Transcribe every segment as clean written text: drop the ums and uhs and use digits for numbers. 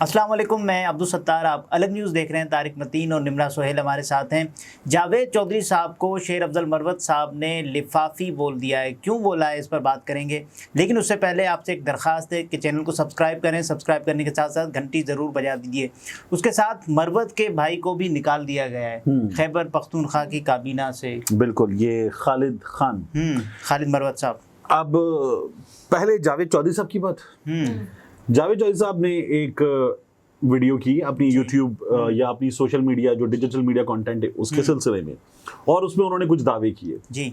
अस्सलाम वालेकुम, मैं अब्दुल सत्तार। आप अलग न्यूज़ देख रहे हैं। तारिक मतीन और निमरा सोहेल हमारे साथ हैं। जावेद चौधरी साहब को शेर अफजल मरवत साहब ने लिफाफी बोल दिया है। क्यों बोला है, इस पर बात करेंगे। लेकिन उससे पहले आपसे एक दरख्वास्त है कि चैनल को सब्सक्राइब करें। सब्सक्राइब करने के साथ साथ घंटी ज़रूर बजा दीजिए। उसके साथ मरवत के भाई को भी निकाल दिया गया है खैबर पख्तूनख्वा की काबीना से। बिल्कुल, ये खालिद खान, खालिद मरवत साहब। अब पहले जावेद चौधरी साहब की बात। जावेद चौधरी साहब ने एक वीडियो की अपनी यूट्यूब या अपनी सोशल मीडिया जो डिजिटल मीडिया कंटेंट है उसके सिलसिले में, और उसमें उन्होंने कुछ दावे किए जी।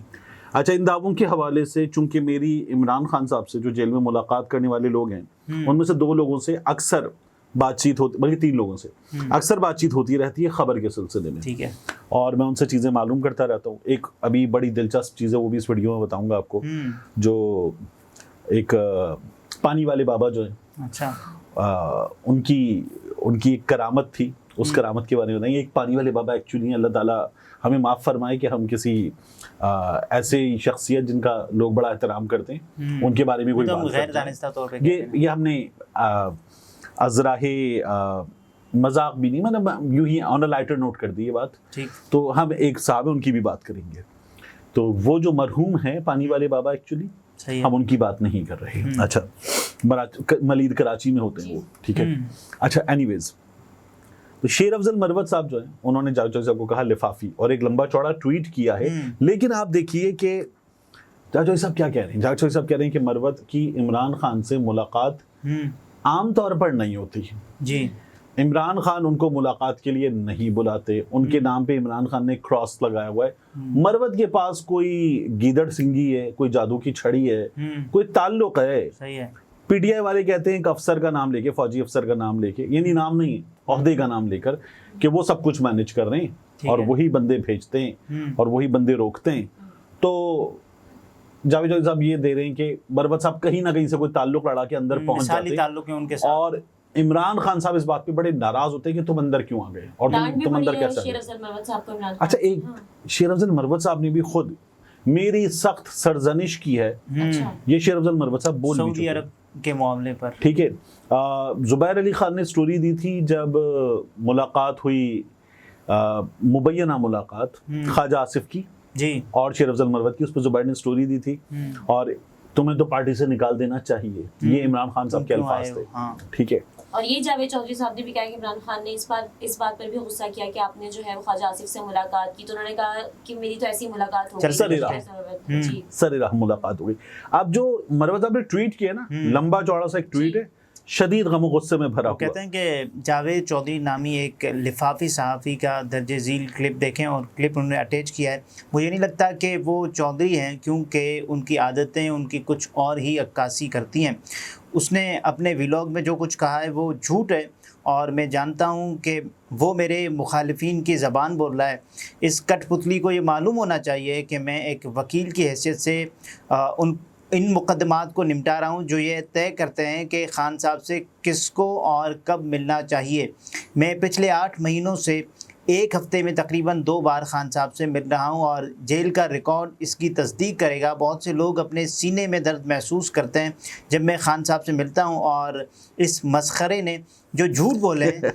अच्छा, इन दावों के हवाले से चूंकि मेरी इमरान खान साहब से जो जेल में मुलाकात करने वाले लोग हैं उनमें से 2 लोगों से अक्सर बातचीत होती, बल्कि 3 लोगों से अक्सर बातचीत होती रहती है खबर के सिलसिले में। ठीक है, और मैं उनसे चीज़ें मालूम करता रहता हूँ। एक अभी बड़ी दिलचस्प चीज़ है, वो भी इस वीडियो में बताऊंगा आपको। जो एक पानी वाले बाबा जो है, अच्छा, उनकी एक करामत थी, उस करामत के बारे में बताएंगे। एक पानी वाले बाबा एक्चुअली अल्लाह ताला हमें माफ़ फरमाए कि हम किसी ऐसे शख्सियत जिनका लोग बड़ा एहतराम करते हैं उनके बारे में कोई बात ये हमने अज़राहे मजाक भी नहीं, मतलब यूं ही ऑन अ लाइटर नोट कर दी ये बात। तो हम एक साहब है उनकी भी बात करेंगे। तो वो जो मरहूम है पानी वाले बाबा, एक्चुअली हम उनकी बात नहीं कर रहे। अच्छा, मलीद कराची में होते हैं वो, ठीक है। अच्छा, एनीवेज, तो शेर अफजल मरवत साहब जो है उन्होंने जावेद चौधरी साहब को कहा लिफाफी, और एक लंबा चौड़ा ट्वीट किया है। लेकिन आप देखिए कि जावेद चौधरी साहब क्या कह रहे हैं। जावेद चौधरी साहब कह रहे हैं कि मरवत की इमरान खान से मुलाकात आम तौर पर नहीं होती जी। इमरान खान उनको मुलाकात के लिए नहीं बुलाते, उनके नाम पे इमरान खान ने क्रॉस लगाया हुआ है। मरवत के पास कोई गीदड़ सिंगी है, कोई जादू की छड़ी है, कोई ताल्लुक है। सही है। पीटीआई वाले कहते हैं एक अफसर का नाम लेके, फौजी अफसर का नाम लेके, यानी नाम नहीं, ओहदे का नाम लेकर, कि वो सब कुछ मैनेज कर रहे हैं और वही बंदे भेजते हैं और वही बंदे रोकते हैं। तो जावेद चौधरी साहब ये दे रहे हैं कि मरवत साहब कहीं ना कहीं से कोई ताल्लुक लड़ा के अंदर पहुंच जाते हैं उनके साथ। और इमरान खान साहब इस बात पे बड़े नाराज होते हैं कि तुम अंदर क्यों आ गए और तुम अंदर कैसे आ गए। अच्छा, एक शेर अफजल मरवत साहब ने भी खुद मेरी सख्त सरजनिश की है। ये शेर अफजल मरवत साहब बोल सऊदी अरब के मामले पर, ठीक है। जुबैर अली खान ने स्टोरी दी थी जब मुलाकात हुई, मुबैना मुलाकात ख्वाजा आसिफ की जी और शेर अफजल मरवत की, उस पर जुबैर ने स्टोरी दी थी और तुम्हें तो पार्टी से निकाल देना चाहिए, ये इमरान खान साहब के अल्फाज थे। ठीक है। और ये जावेद चौधरी साहब ने भी कहा कि इमरान खान ने इस बात पर भी गुस्सा किया कि आपने जो है ख्वाजा आसिफ से मुलाकात की। तो उन्होंने कहा कि मेरी तो ऐसी मुलाकात हो गई, सरेराह मुलाकात हो गई। अब जो मरवत साहब ने ट्वीट किया ना, लंबा चौड़ा सा एक ट्वीट है, शदीद गम गुस्से में भरा हुआ। कहते हैं कि जावेद चौधरी नामी एक लिफाफी सहाफ़ी का दर्जे झील क्लिप देखें, और क्लिप उन्होंने अटैच किया है। मुझे नहीं लगता कि वो चौधरी हैं, क्योंकि उनकी आदतें उनकी कुछ और ही अक्कासी करती हैं। उसने अपने व्लॉग में जो कुछ कहा है वो झूठ है, और मैं जानता हूँ कि वो मेरे मुखालिफिन की ज़बान बोल रहा है। इस कठपुतली को ये मालूम होना चाहिए कि मैं एक वकील की हैसियत से इन मुकदमात को निपटा रहा हूँ जो ये तय करते हैं कि खान साहब से किसको और कब मिलना चाहिए। मैं पिछले 8 महीनों से एक हफ़्ते में तकरीबन 2 बार खान साहब से मिल रहा हूँ, और जेल का रिकॉर्ड इसकी तस्दीक करेगा। बहुत से लोग अपने सीने में दर्द महसूस करते हैं जब मैं खान साहब से मिलता हूँ, और इस मस्खरे ने जो झूठ बोले हैं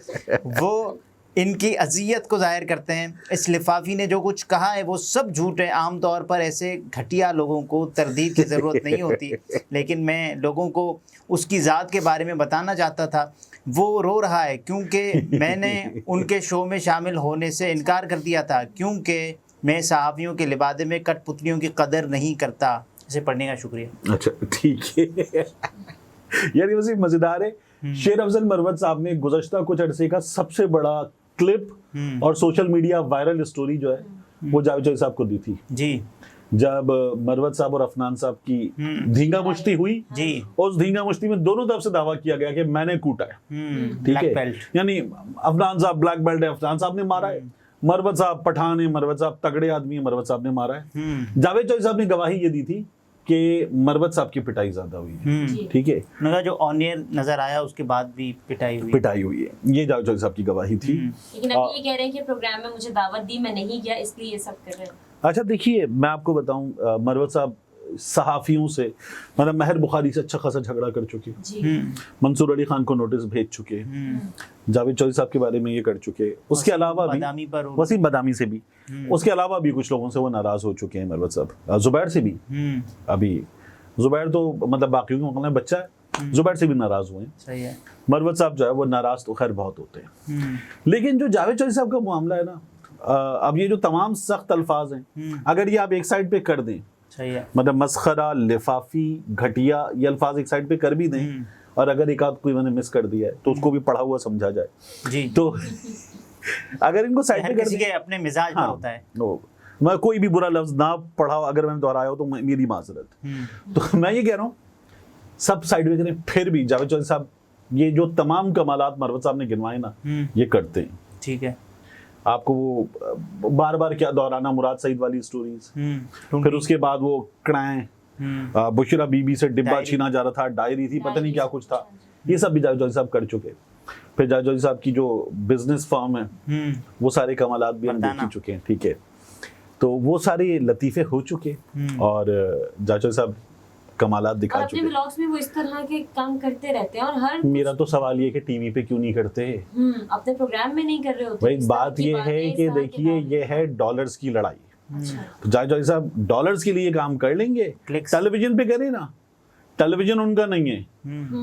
वो इनकी अज़ियत को ज़ाहिर करते हैं। इस लिफाफी ने जो कुछ कहा है वो सब झूठ है। आम तौर पर ऐसे घटिया लोगों को तरदीद की ज़रूरत नहीं होती, लेकिन मैं लोगों को उसकी ज़ात के बारे में बताना चाहता था। वो रो रहा है क्योंकि मैंने उनके शो में शामिल होने से इनकार कर दिया था, क्योंकि मैं सहाफ़ियों के लिबादे में कठपुतलियों की कदर नहीं करता। इसे पढ़ने का शुक्रिया। अच्छा, ठीक है। यानी वैसे मज़ेदार है। शेर अफजल मरवत साहब ने गुज़श्ता कुछ अरसे का सबसे बड़ा क्लिप और सोशल मीडिया वायरल स्टोरी जो है वो जावेद चौधरी साहब को दी थी जी। जब मरवत साहब और अफनान साहब की धींगा मुश्ती हुई जी, उस धींगा मुश्ती में दोनों तरफ से दावा किया गया कि मैंने कूटा है। ठीक है, यानी अफनान साहब ब्लैक बेल्ट है, अफनान साहब ने मारा है। मरवत साहब पठान है, मरवत साहब तगड़े आदमी है, मरवत साहब ने मारा है। जावेद चौधरी साहब ने गवाही ये दी थी कि मरवत साहब की पिटाई ज्यादा हुई है। ठीक है, मगर जो ऑनियर नजर आया उसके बाद भी पिटाई हुई है। ये जावेद चौधरी साहब की गवाही थी। लेकिन अब ये कह रहे हैं कि प्रोग्राम में मुझे दावत दी, मैं नहीं गया, इसलिए ये सब कर रहे हैं। अच्छा, देखिए मैं आपको बताऊं, मरवत साहब सहाफ़ियों से, मतलब महर बुखारी से अच्छा खासा झगड़ा कर चुके, मंसूर अली खान को नोटिस भेज चुके, जावेद चौधरी साहब के बारे में ये कर चुके, उसके अलावा भी वसीम बदामी से भी, उसके अलावा भी कुछ लोगों से वो नाराज़ हो चुके हैं मरवत साहब, जुबैर से भी, अभी जुबैर तो मतलब बाकियों के मुकाबले बच्चा है, जुबैर से भी नाराज़ हुए हैं। सही है। मरवत साहब जो है वो नाराज़ तो खैर बहुत होते हैं, लेकिन जो जावेद चौधरी साहब का मामला है ना, अब ये जो तमाम सख्त अल्फाज हैं, अगर ये आप एक साइड पे कर दें, सही है, मतलब मस्खरा, लिफाफी, घटिया, ये अल्फाज एक साइड पे कर भी दें, और अगर एक आध कोई मैंने मिस कर दिया है तो उसको भी पढ़ा हुआ समझा जाए जी, तो अगर इनको साइड पे कर दें, अपने मिजाज पर होता है, मैं कोई भी बुरा लफ्ज ना पढ़ा अगर मैंने दोहराया हो तो मेरी माजरत, तो मैं ये कह रहा हूँ सब साइड में करें, फिर भी जावेद चौधरी साहब ये जो तमाम कमालात मरवत साहब ने गिनवाए ना, ये करते हैं। ठीक है। आपको वो बार बार क्या दोहराना मुराद सईद वाली स्टोरीज, फिर उसके बाद वो कड़ाएं, बुशरा बीबी से डिब्बा छीना जा रहा था, डायरी थी, पता नहीं क्या कुछ था, ये सब भी जावेद चौधरी साहब कर चुके। फिर जावेद चौधरी साहब की जो बिजनेस फर्म है वो सारे कमालात भी हम देख चुके हैं, ठीक है, तो वो सारे लतीफे हो चुके और जावेद चौधरी साहब कमालात दिखा चुके। अपने व्लॉग्स में वो इस तरह के काम करते रहते हैं, और हर मेरा तो सवाल ये कि टीवी पे क्यों नहीं करते, अपने प्रोग्राम में नहीं कर रहे होते। भाई बात ये है कि देखिए ये है डॉलर्स की लड़ाई, तो जावेद चौधरी साहब डॉलर्स के लिए काम कर लेंगे, टेलीविजन पे करें ना, टेलीविजन उनका नहीं है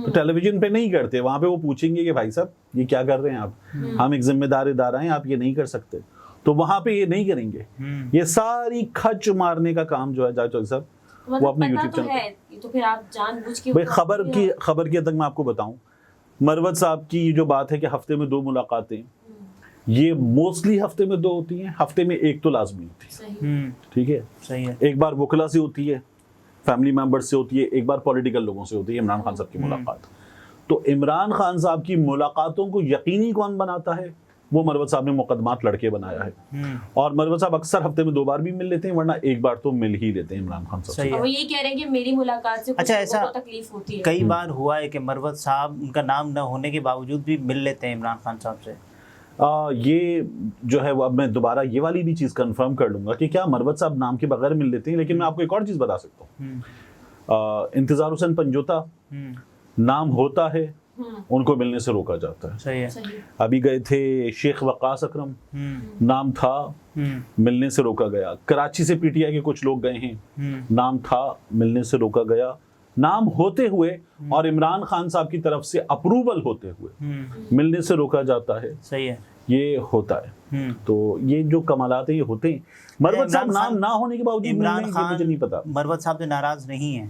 तो टेलीविजन पे नहीं करते, वहां पे वो पूछेंगे कि भाई साहब ये क्या कर रहे हैं आप, हम एक जिम्मेदार इदारा हैं, आप ये नहीं कर सकते, तो वहां पे ये नहीं करेंगे। ये सारी खच मारने का काम जो है जावेद चौधरी साहब वो अपने यूट्यूब चैनल पे, तो फिर आप जानबूझ के भाई खबर की हद तक मैं आपको बताऊं, मरवत साहब की जो बात है कि हफ्ते में 2 मुलाकातें, ये मोस्टली हफ्ते में 2 होती हैं, हफ्ते में 1 तो लाजमी होती है, ठीक है, सही है। एक बार वकला से होती है, फैमिली मेंबर्स से होती है, एक बार पॉलिटिकल लोगों से होती है, इमरान खान साहब की मुलाकात। तो इमरान खान साहब की मुलाकातों को यकीनी कौन बनाता है, वो मरवत साहब ने मुकदमात लड़के बनाया है, और मरवत साहब अक्सर हफ्ते में 2 बार भी मिल लेते हैं, वरना 1 बार तो मिल ही लेते हैं इमरान खान साहब से। वो ये कह रहे हैं कि मेरी मुलाकात से कुछ लोगों को तकलीफ होती है। कई बार हुआ है कि मरवत साहब उनका नाम न होने के बावजूद भी मिल लेते हैं इमरान खान साहब से। ये जो है वो अब मैं दोबारा ये वाली भी चीज़ कंफर्म कर लूंगा कि क्या मरवत साहब नाम के बगैर मिल लेते हैं, लेकिन मैं आपको एक और चीज़ बता सकता हूँ, इंतजार हुसैन पंजोता नाम होता है, उनको मिलने से रोका जाता है। सही है। अभी गए थे शेख वकास अकरम, नाम था, मिलने से रोका गया। कराची से पीटीआई के कुछ लोग गए हैं, नाम था, मिलने से रोका गया। नाम होते हुए और इमरान खान साहब की तरफ से अप्रूवल होते हुए मिलने से रोका जाता है। सही है, ये होता है। तो ये जो कमालात है ये होते हैं। मरवत साहब नाम ना होने के बावजूद इमरान खान, मुझे नहीं पता, मरवत साहब से नाराज नहीं है।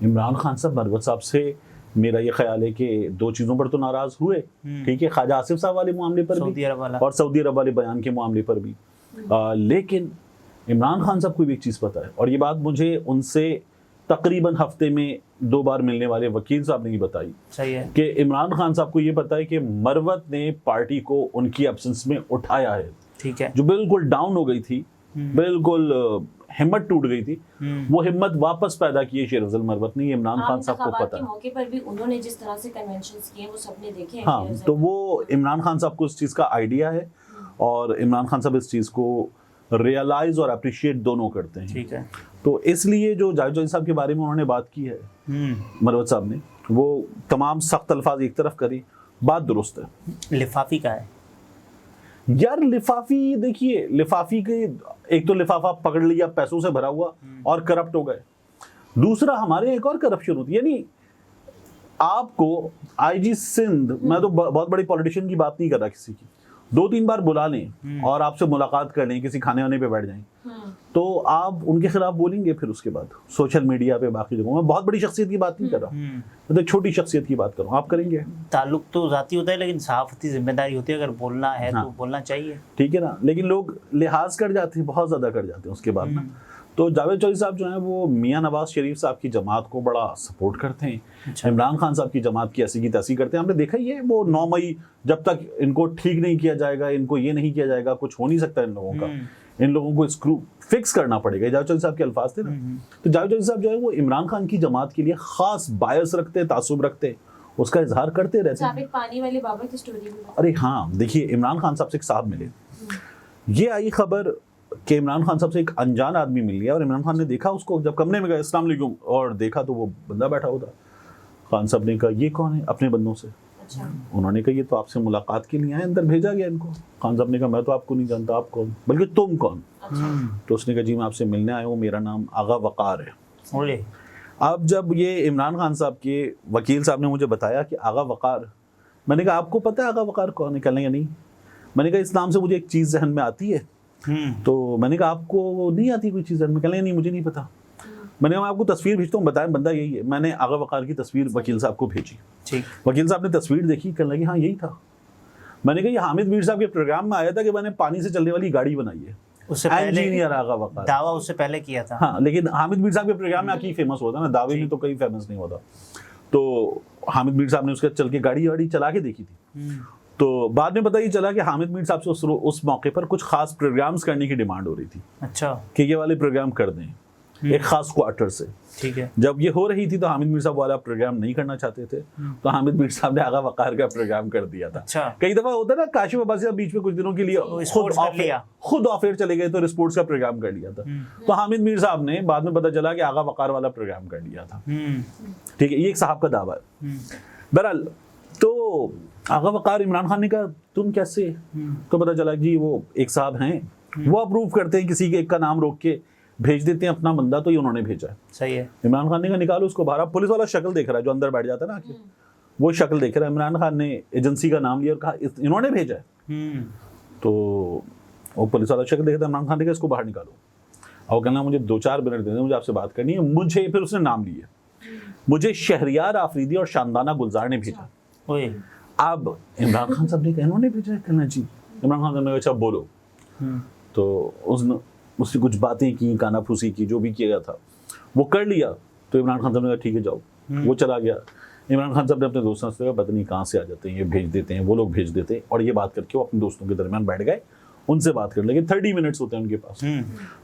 इमरान खान साहब मरवत साहब से मेरा ये ख्याल है कि 2 चीज़ों पर तो नाराज हुए, ठीक है, ख्वाजा आसिफ साहब वाले मामले पर भी और सऊदी अरब वाले बयान के मामले पर भी, लेकिन इमरान खान साहब को भी एक चीज़ पता है, और ये बात मुझे उनसे तकरीबन हफ्ते में 2 बार मिलने वाले वकील साहब ने ही बताई। सही है कि इमरान खान साहब को ये पता है कि मरवत ने पार्टी को उनकी एब्सेंस में उठाया है, ठीक है, जो बिल्कुल डाउन हो गई थी, बिल्कुल हिम्मत टूट गई थी, वो हिम्मत वापस पैदा की है शेर अफजल मरवत ने। इमरान खान साहब को पता है, मौके पर भी उन्होंने जिस तरह से कन्वेंशंस किए वो सबने देखे हैं। हाँ, तो वो इमरान खान साहब को इस चीज़ का आइडिया है, और इमरान खान साहब इस चीज़ को रियलाइज और अप्रिशिएट दोनों करते हैं, ठीक है। तो इसलिए जो जावेद चौधरी साहब के बारे में उन्होंने बात की है मरवत साहब ने, वो तमाम सख्त अल्फाज एक तरफ करी, बात दुरुस्त है। लिफाफी का है यार, लिफाफी देखिए, लिफाफी के एक तो लिफाफा पकड़ लिया पैसों से भरा हुआ और करप्ट हो गए, दूसरा हमारे एक और करप्शन होती है, यानी आपको आईजी सिंध, मैं तो बहुत बड़ी पॉलिटिशियन की बात नहीं कर रहा, किसी की 2-3 बार बुला लें और आपसे मुलाकात कर लें, किसी खाने वाने पे बैठ जाएं, तो आप उनके खिलाफ बोलेंगे, फिर उसके बाद सोशल मीडिया पे बाकी जगहों में, बहुत बड़ी शख्सियत की बात नहीं कर रहा, मैं तो छोटी शख्सियत की बात कर रहा हूँ, आप करेंगे? ताल्लुक तो जाती होता है, लेकिन सहाफती जिम्मेदारी होती है, अगर बोलना है तो बोलना चाहिए, ठीक है ना, लेकिन लोग लिहाज कर जाते हैं, बहुत ज़्यादा कर जाते हैं उसके बाद ना। तो जावेद चौधरी साहब जो हैं वो मियां नवाज शरीफ साहब की जमात को बड़ा सपोर्ट करते हैं, इमरान खान साहब की जमात की ऐसी की तैसी करते हैं। हमने देखा ही है, वो 9 मई जब तक इनको ठीक नहीं किया जाएगा, इनको ये नहीं किया जाएगा, कुछ हो नहीं सकता इन लोगों का, इन लोगों को स्क्रू फिक्स करना पड़ेगा, जावेद चौधरी साहब के अल्फाज थे ना। तो जावेद चौधरी साहब जो है वो इमरान खान की जमात के लिए खास बायस रखते हैं, तासुब रखते हैं, उसका इजहार करते रहते हैं। पानी वाले बाबा की स्टोरी, अरे हाँ, देखिए इमरान खान साहब से एक साहब मिले, ये आई खबर कि इमरान खान साहब से एक अनजान आदमी मिल गया और इमरान खान ने देखा उसको, जब कमरे में गए अस्सलाम वालेकुम और देखा तो वो बंदा बैठा हुआ था। खान साहब ने कहा ये कौन है, अपने बंदों से। अच्छा। उन्होंने कहा ये तो आपसे मुलाकात के लिए आए, अंदर भेजा गया इनको। खान साहब ने कहा मैं तो आपको नहीं जानता, आप कौन, बल्कि तुम कौन। तो उसने कहा जी मैं आपसे मिलने आया हूँ, मेरा नाम आगा वकार है। अब जब ये इमरान खान साहब के वकील साहब ने मुझे बताया कि आगा वकार, मैंने कहा आपको पता है आगा वकार कौन है? कहने नहीं। मैंने कहा इस नाम से मुझे एक चीज़ जहन में आती है। तो मैंने कहा आपको नहीं आती कोई चीज़ जहन में? कहने नहीं मुझे नहीं पता। मैंने कहा मैं आपको तस्वीर भेजता हूँ, बताएं बंदा यही है। मैंने आगा वकार की तस्वीर वकील साहब को भेजी। वकील साहब ने तस्वीर देखी, कहने लगे हाँ यही था। मैंने कहा ये हामिद मीर साहब के प्रोग्राम में आया था कि मैंने पानी से चलने वाली गाड़ी बनाई है। उससे पहले इंजीनियर आगा वकार दावा उससे पहले किया था। हाँ, लेकिन हामिद मीर साहब के प्रोग्राम में आके फेमस होता ना, दावे में तो कहीं फेमस नहीं होता। तो हामिद मीर साहब ने उसके चल के गाड़ी चला के देखी थी। तो बाद में पता ये चला कि हामिद मीर साहब से उस मौके पर कुछ खास प्रोग्राम्स करने की डिमांड हो रही थी। अच्छा। कि ये वाले प्रोग्राम कर दें एक खास क्वार्टर से। ठीक है। जब ये हो रही थी तो हामिद मीर साहब वाला प्रोग्राम नहीं करना चाहते थे, तो हामिद मीर साहब ने आगा वकार का प्रोग्राम कर दिया था। अच्छा। कई दफा होता है ना, काशिफ अब्बासी साहब बीच में कुछ दिनों के लिए खुद ऑफ एयर चले गए तो स्पोर्ट्स का प्रोग्राम कर लिया था। तो हामिद मीर साहब ने बाद में पता चला कि आगा वकार वाला प्रोग्राम कर लिया था। ठीक है, ये एक साहब का दावा है। बहरहाल तो आगा वकार, इमरान खान ने कहा तुम कैसे? तो पता चला जी वो एक साहब हैं, वो अप्रूव करते हैं, किसी के एक का नाम रोक के भेज देते हैं अपना बंदा, तो ये उन्होंने भेजा है। सही है। इमरान खान ने कहा निकालो उसको बाहर। पुलिस वाला शक्ल देख रहा है, जो अंदर बैठ जाता है ना आके, वो शक्ल देख रहा है। इमरान खान ने एजेंसी का नाम लिया और कहा इन्होंने भेजा है। तो वो पुलिस वाला शक्ल देख रहा है, इमरान खान ने कहा इसको बाहर निकालो। और कहना मुझे 2-4 मिनट दे दें, मुझे आपसे बात करनी है। मुझे फिर उसने नाम लिए, मुझे शहरियार आफरीदी और शानदाना गुलजार ने भेजा। अब इमरान खान साहब ने कहा इन्होंने भेजा है? कहना जी। इमरान खान साहब ने कहा अच्छा बोलो। तो उसने कुछ बातें की, कानाफूसी की, जो भी किया था वो कर लिया। तो इमरान खान साहब ने कहा ठीक है जाओ। वो चला गया। इमरान खान साहब ने अपने दोस्तों से कहा पता नहीं कहाँ से आ जाते हैं, ये भेज देते हैं, वो लोग भेज देते हैं। और ये बात करके वो अपने दोस्तों के दरमियान बैठ गए, उनसे बात करने लगे। 30 मिनट्स होते हैं उनके पास।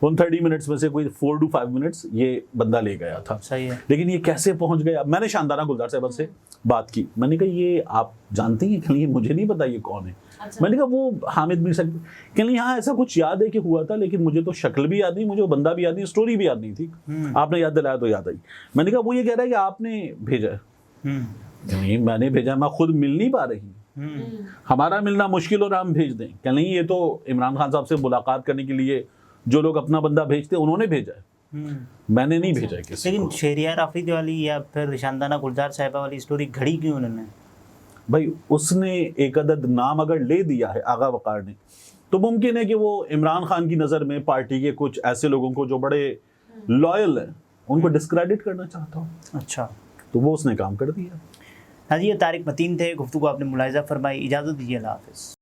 उन 30 मिनट्स में से कोई 4 to 5 मिनट्स ये बंदा ले गया था। सही है। लेकिन ये कैसे पहुंच गया? मैंने शानदाना गुलजार साहब से बात की। मैंने कहा ये आप जानते हैं? कि मुझे नहीं पता ये कौन है। अच्छा। मैंने कहा वो हामिद मीर साहब। कहने हाँ ऐसा कुछ याद है कि हुआ था, लेकिन मुझे तो शक्ल भी याद नहीं, मुझे वो बंदा भी याद नहीं, स्टोरी भी याद नहीं थी। आपने याद दिलाया तो याद आई। मैंने कहा वो ये कह रहा है कि आपने भेजा है। नहीं मैंने भेजा, मैं खुद मिल नहीं पा रही, हमारा मिलना मुश्किल और हम भेज दें। क्या नहीं, ये तो इमरान खान साहब से मुलाकात करने के लिए जो लोग अपना बंदा भेजते हैं उन्होंने भेजा है, मैंने नहीं भेजा है किसी। लेकिन शहरियार आफरीदी वाली या फिर शानदाना गुलजार साहिबा वाली स्टोरी घड़ी क्यों उन्होंने? भाई उसने एक अदद नाम अगर ले दिया है आगा वकार ने, तो मुमकिन है कि वो इमरान खान की नज़र में पार्टी के कुछ ऐसे लोगों को जो बड़े लॉयल हैं उनको डिस्क्रेडिट करना चाहता हूँ। अच्छा, तो वो उसने काम कर दिया। हाँ जी, ये तारिक मतीन थे, गुफ्तगू आपने मुलाहिजा फरमाई। इजाज़त दीजिए, अल्लाह हाफ़िज़।